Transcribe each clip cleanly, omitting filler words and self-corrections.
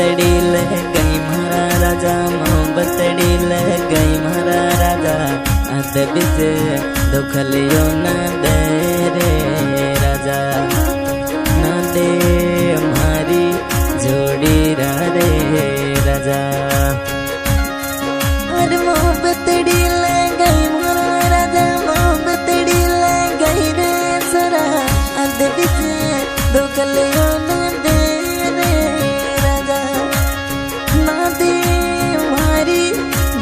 बतड़ी ले गई मारा राजा बतड़ी ले गई मारा राजा अद बिच दुख लियो न दे रे राजा न दे मारी जोड़ी रे राजा और बतड़ी ले गई मारा राजा बतड़ी ले गई रे सरा अद बिच दुख लियो न दे रे राजा ना दे मारी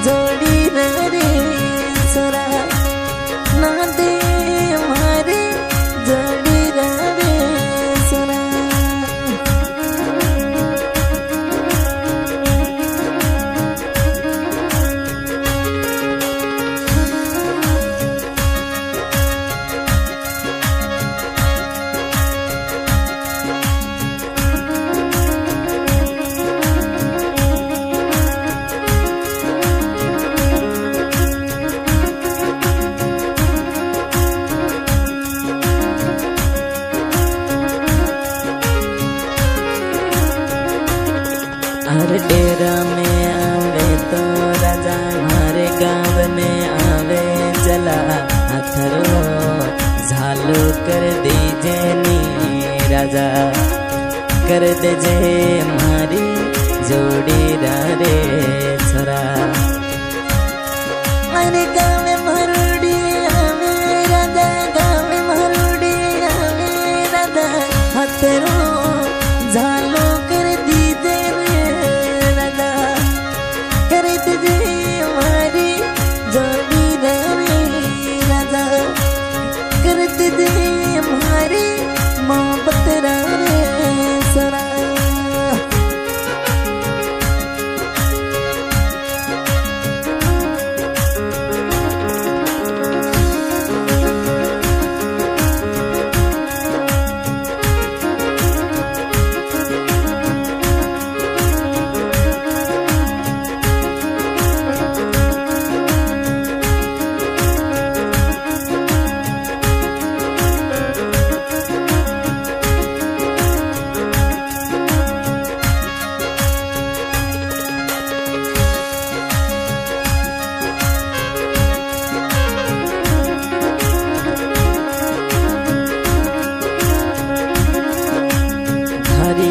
जोड़ी रे सरा ना दे मारी जोड़ी रे सरा हर डेरा में आवे तो राजा हमारे गाँव में आवे चला अथरो झालू कर दीजे नी राजा कर दीजे हमारी जोड़ी रे छोरा हमारे गाँव में मरुड़ी आवे राजा गाँव में मरुड़ी आवे राजा अथरो झालू कर दीजे हमारी जोड़ी रे राजा कर दे हमारी मोहब्बत रे सरा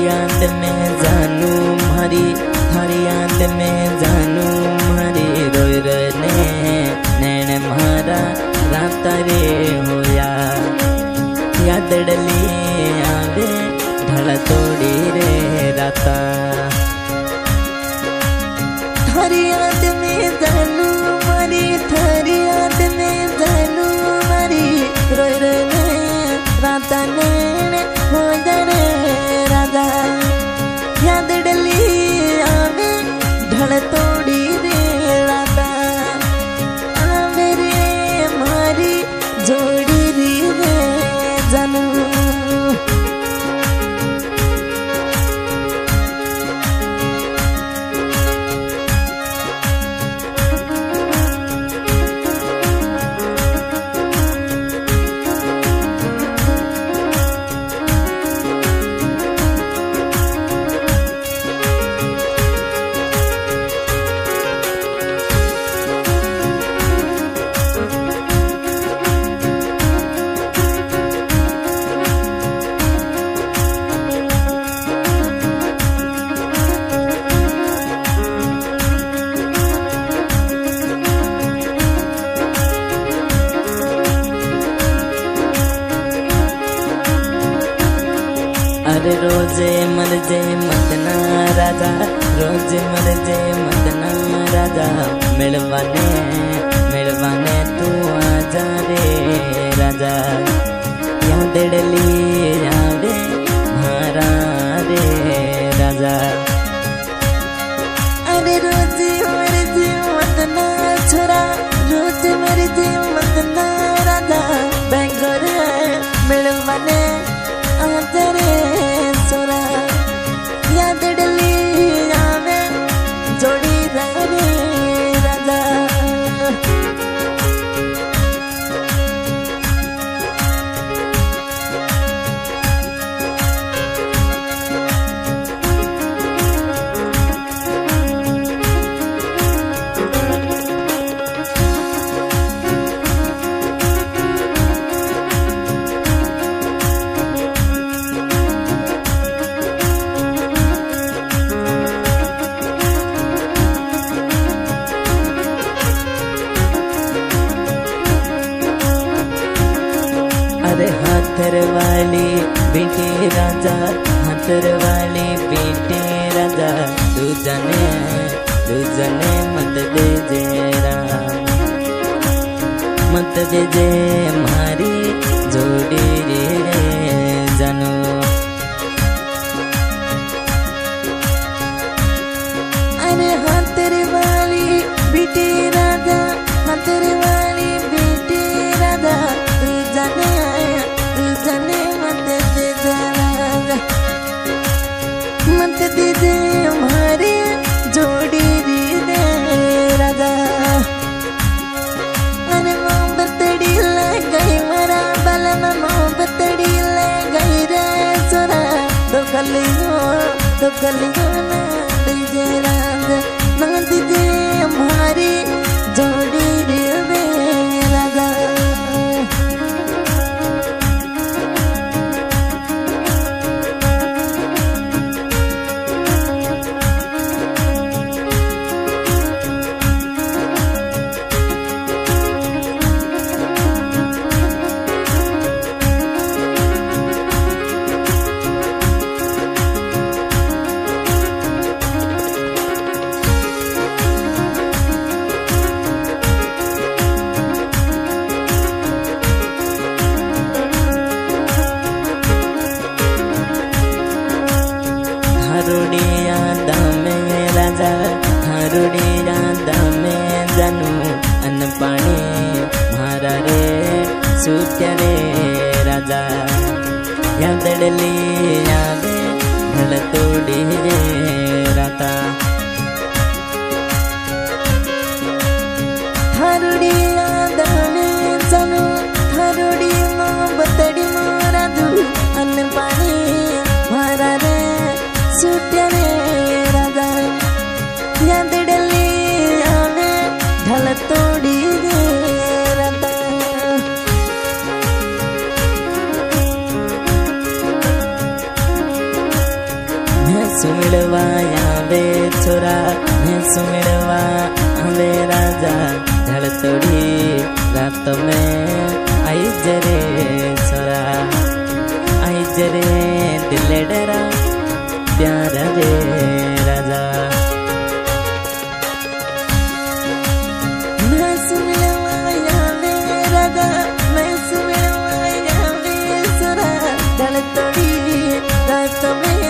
याद में जानू मारी थारी याद में जानू मारी रोई रने नैन मारा रात रे होया याद डली आवे ढल तोड़ी रे राता थारी याद में जानू मारी थारी याद में जानू मारी रोई रने रात नैन होया रे राजा याद डली आवे ढल तोड़ी रे राता आवे रे मारी जोड़ी रे जानू अरे रोजे मर जे मदना राजा रोज मर जे मदना राजा मिलवाने तू आजा रे राजा याद डली आवे मारा रे राजा अरे रोज मर जे मदना छोरा रोज मर जे मदना राजा बेंगोर मिलवाने आजा रे सोरा याद डली आवे जोड़ी रे राजा हाथर वाली बेटी राजा, हाथर वाली बेटी राजा, तू जाने मत दे जे राम, मत दे जे मारी जोड़ी रे जानो। अरे हाथर वाली बेटी राजा, हाथर वाली बेटी राजा, तू जाने मत दे जे राजा, मत दे जे मारी जोड़ी रे राजा। अरे मोहब्बतड़ी ले गई मरा बलमा, मोहब्बतड़ी ले गई रे सोरा, तो गलियों ना दीजे राजा, ना दीजे हमारी जोड़ी रे राजा। हारुडिया दामे राजा, हारुडिया दामे जानू, अन्न पाणी मारा रे सूट्या रे राजा। यादडली यावे ढळ तोडी रे राता, हारुडिया दामे जानू, हारुडी मोहब्बतड़ी मोरा दू, अन्न पाणी मारा रे सूट्या रे राजा। यादडली आवे ढल तोड़ी रे राता। भैंसु मिलवा आवे छोरा, भैंसु मिलवा आवे राजा, ढल तोड़ी रात में आई जरे छोरा, आई जरे दिल डरा प्यारा रे राजा। मैं सुनवाया वे राजा, मैं सुनवाया वे सुरा, ढल तोड़ी रात में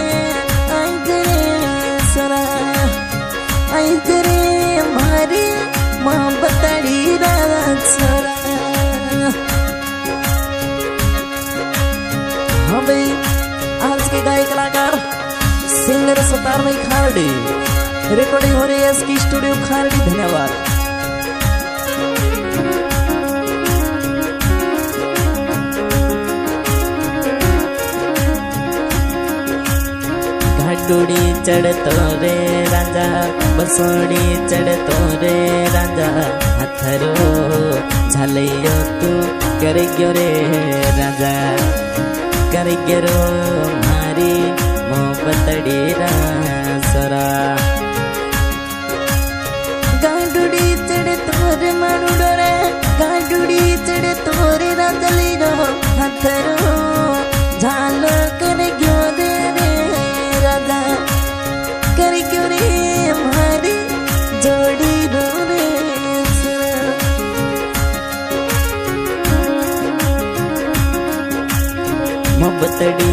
आई जरे सुरा, आई जरे हमारी मोहब्बतड़ी रात सुरा। हाँ भाई, आज के गायक कलाकार सिंगर सतार भाई खारडी, रिकॉर्डिंग हो रही है इसकी स्टूडियो खारडी। धन्यवाद। घाटुड़ी चढ़तो रे राजा, बसोड़ी चढ़तो रे राजा, हाथरो झालैयो तू कर गयो रे राजा, कर गयो मारी मोहब्बतड़ी रासरा। गाडुड़ी चढ़े तोरे मारुडो रे, गाडुड़ी चढ़े तोरे राजली रो, हाथरो झालो कर गयो रे राजा, कर गयो रे हमारी जोड़ी रो रे सरा। मोहब्बतड़ी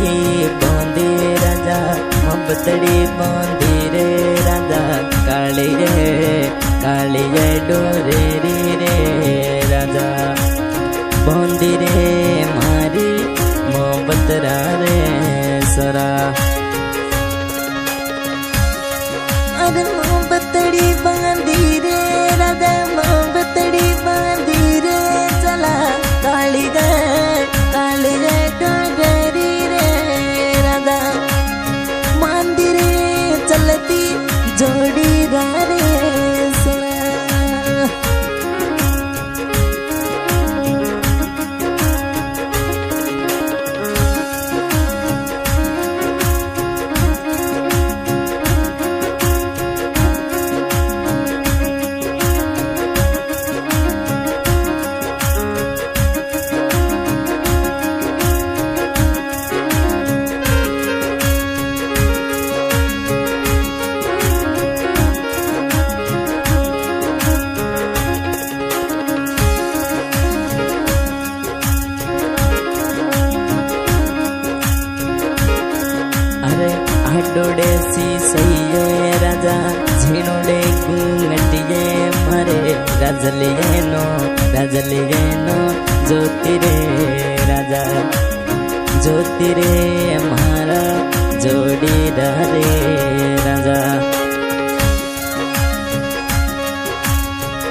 बांधी राजा, मोहब्बतड़ी बांधी रे राजा, काली रे डोरे रे राजा, बांधी रे मारी मोहब्बत रे सरा। अरे मोहब्बतड़ी बांधी रे राजा, मोहब्बतड़ी बांधी रे चला, काली रे डोरे रे राजा, बांधी रे चलती जोड़ी रे सरा। રાજલિયેનો જ્યોતિ રે રાજા જ્યોતિ રે મારા જોડીદાર રે રાજા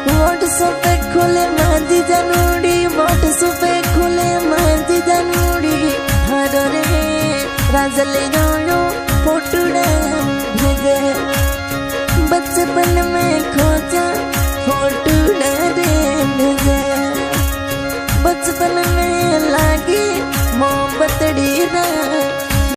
व्हाट्सएप पे खुले मांझी जनूड़ी व्हाट्सएप पे खुले मांझी जनूड़ी हर रे राजलियोनो